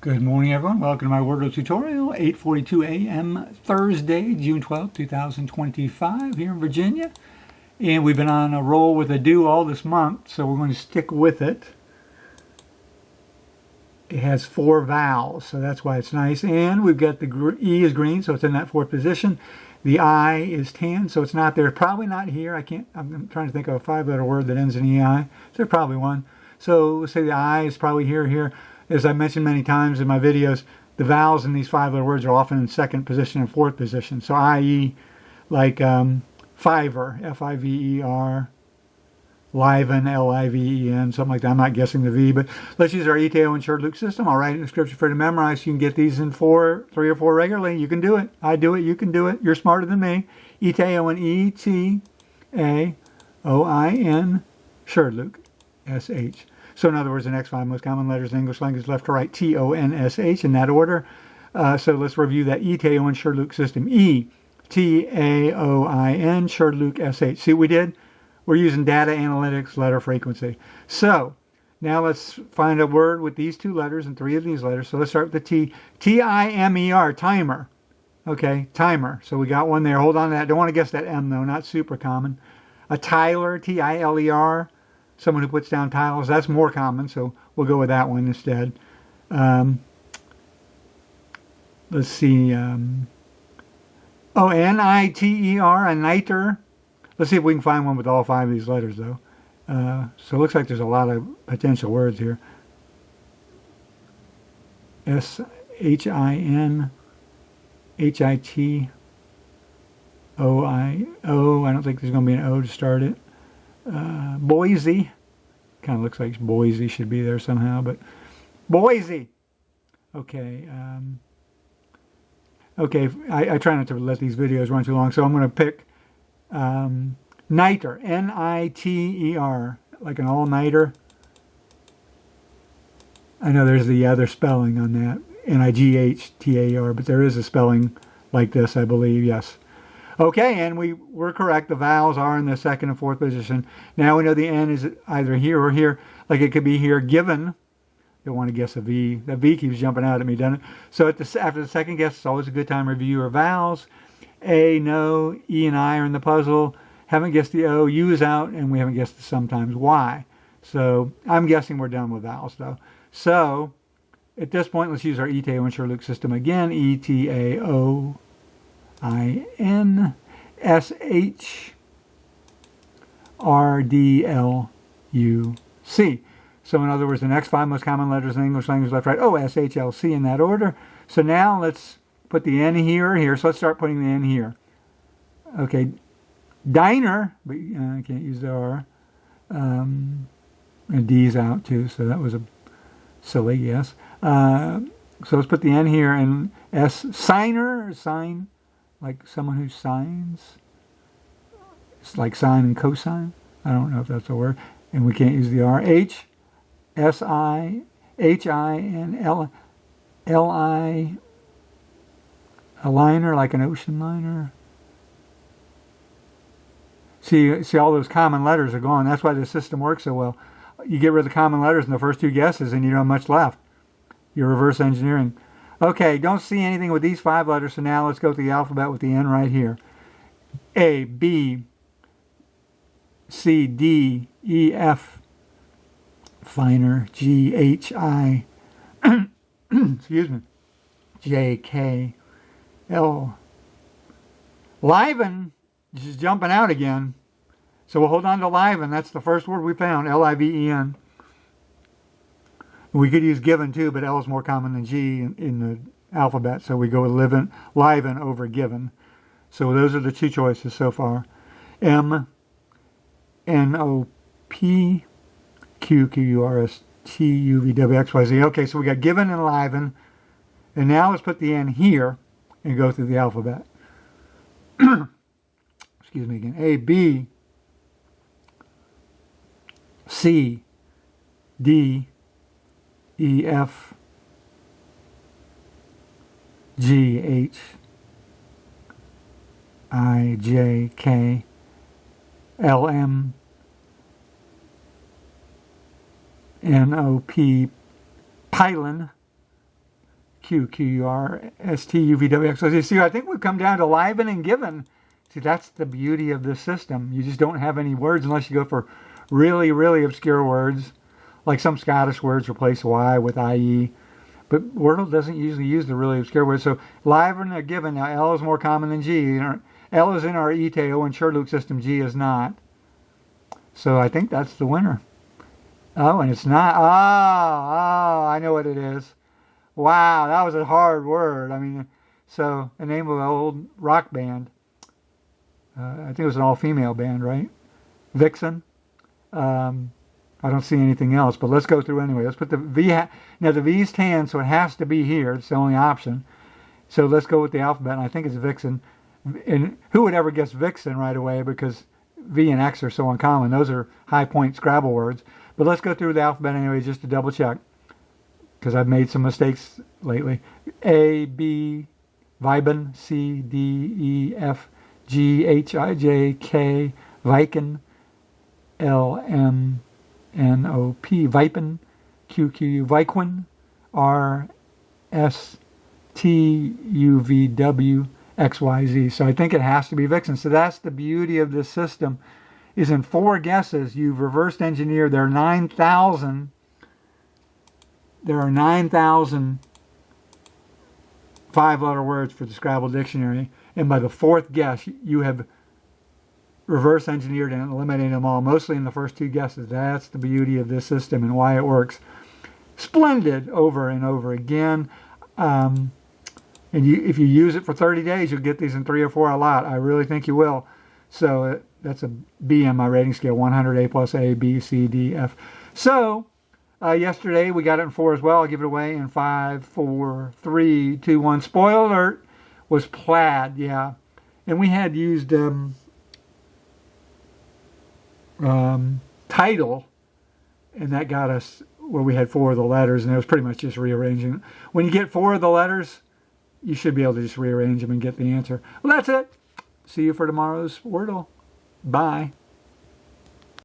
Good morning, everyone. Welcome to my Wordle tutorial, 8:42 a.m. Thursday, June 12, 2025, here in Virginia. And we've been on a roll with a do all this month, so we're going to stick with it. It has 4 vowels, so that's why it's nice. And we've got the E is green, so it's in that 4th position. The I is tan, so it's not there. Probably not here. I'm trying to think of a 5-letter word that ends in EI. So there's probably one. So let's say the I is probably here. As I mentioned many times in my videos, the vowels in these 5-letter words are often in 2nd position and 4th position. So i.e. like fiver, F-I-V-E-R, liven, L-I-V-E-N, something like that. I'm not guessing the V, but let's use our ETAOIN SHRDLUC system. I'll write it in the scripture for you to memorize. So you can get these in 3 or 4 regularly. You can do it. I do it. You can do it. You're smarter than me. ETAOIN, E-T-A-O-I-N, SHRDLUC, S-H. So in other words, the next 5 most common letters in English language, left to right, T-O-N-S-H, in that order. So let's review that ETAOIN SHRDLUC system. E-T-A-O-I-N, SHRDLUC, S-H. See what we did? We're using data analytics, letter frequency. So now let's find a word with these 2 letters and 3 of these letters. So let's start with the T. T-I-M-E-R, timer. Okay, timer. So we got one there. Hold on to that. Don't want to guess that M, though. Not super common. A tiler, T-I-L-E-R. Someone who puts down tiles. That's more common, so we'll go with that one instead. Let's see. N-I-T-E-R, a niter. Let's see if we can find one with all 5 of these letters, though. So it looks like there's a lot of potential words here. S-H-I-N, H-I-T-O-I-O. I don't think there's going to be an O to start it. Boise. Kind of looks like Boise should be there somehow, but Boise. Okay. Okay. I try not to let these videos run too long, so I'm going to pick niter. N-I-T-E-R. Like an all-nighter. I know there's the other spelling on that. N-I-G-H-T-A-R, but there is a spelling like this, I believe. Yes. Okay, and we're correct. The vowels are in the 2nd and 4th position. Now we know the N is either here or here. Like it could be here, given. Don't want to guess a V. That V keeps jumping out at me, doesn't it? So after the second guess, it's always a good time to review your vowels. A, no. E and I are in the puzzle. Haven't guessed the O. U is out, and we haven't guessed the sometimes Y. So I'm guessing we're done with vowels, though. So at this point, let's use our ETAOIN SHRDLUC system again. ETAOIN-SHRDLUC. So in other words, the next 5 most common letters in English language, left, right, O-S-H-L-C, in that order. So now let's put the N here or here. So let's start putting the N here. Okay, diner, but I can't use the R. And D's out too, so that was a silly, yes. So let's put the N here, and S, signer, sign, like someone who signs. It's like sine and cosine. I don't know if that's a word. And we can't use the R. H, S-I-H-I-N-L, L-I, a liner, like an ocean liner. See, all those common letters are gone. That's why the system works so well. You get rid of the common letters in the first 2 guesses, and you don't have much left. You're reverse engineering. Okay, don't see anything with these 5 letters, so now let's go through the alphabet with the N right here. A, B, C, D, E, F, finer, G, H, I, excuse me, J, K, L. Liven is jumping out again. So we'll hold on to liven. That's the first word we found, L-I-V-E-N. We could use given too, but L is more common than G in the alphabet, so we go with liven over given. So those are the 2 choices so far. M, N-O-P, Q, Q-U-R-S-T, U-V-W, X, Y, Z. Okay, so we got given and liven. And now let's put the N here and go through the alphabet. Excuse me again. A, B, C, D, E, F, G, H, I, J, K, L, M, N-O-P, pylon, Q, Q-U-R-S-T-U-V-W-X. So you see, I think we've come down to liven and given. See, that's the beauty of this system. You just don't have any words unless you go for really, really obscure words. Like some Scottish words replace Y with IE. But Wordle doesn't usually use the really obscure words. So liven or given. Now, L is more common than G. L is in our ETAOIN SHRDLUC system. G is not. So I think that's the winner. Oh, and it's not. Oh, I know what it is. Wow, that was a hard word. I mean, so the name of an old rock band. I think it was an all-female band, right? Vixen. I don't see anything else, but let's go through anyway. Let's put the V. Now the V's tan, so it has to be here. It's the only option. So let's go with the alphabet, and I think it's Vixen. And who would ever guess Vixen right away, because V and X are so uncommon. Those are high-point Scrabble words. But let's go through the alphabet anyway, just to double-check, because I've made some mistakes lately. A, B, Viben, C, D, E, F, G, H, I, J, K, Viken, L, M, N, O, P, Vipen, Q, Q, U, Viquin, R, S, T, U, V, W, X, Y, Z. So I think it has to be Vixen. So that's the beauty of this system, is in 4 guesses, you've reversed engineered. There are 9,000 5-letter words for the Scrabble dictionary. And by the 4th guess, you have reverse engineered and eliminated them all, mostly in the first 2 guesses. That's the beauty of this system and why it works. Splendid over and over again. And if you use it for 30 days, you'll get these in 3 or 4 a lot. I really think you will. So that's a B on my rating scale, 100, A plus A, B, C, D, F. So yesterday we got it in 4 as well. I'll give it away in 5, 4, 3, 2, 1. Spoiler alert, was plaid, yeah. And we had used title, and that got us where we had 4 of the letters, and it was pretty much just rearranging. When you get 4 of the letters, you should be able to just rearrange them and get the answer. Well, that's it. See you for tomorrow's Wordle. Bye.